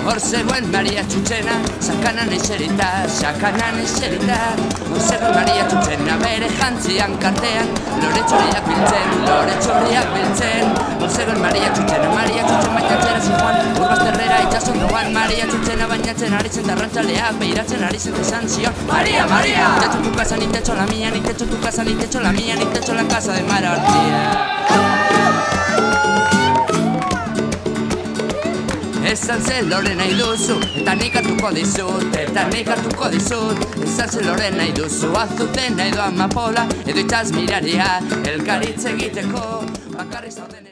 Hor zegoen Maria Txutxena, sakanan eserita, Hor zegoen Maria Txutxena, bere jantzian kartean, loretxoriak biltzen, Hor zegoen Maria Txutxena baitatzera zijoan, urbazterrera itxason doan, Maria Txutxena bainatzen ari zen tarrantzaleak, behiratzen ari zen esan zion, Maria, Maria! Ni techo tu casa, ni techo la mía, ni techo tu casa, ni techo la mía, ni techo la casa de Mara Ortzia. Esan ze lore nahi duzu, eta nik hartuko dizut, Esan ze lore nahi duzu, azuten edo amapola, edo itxas miraria, elkaritz egiteko, bakarri zauden.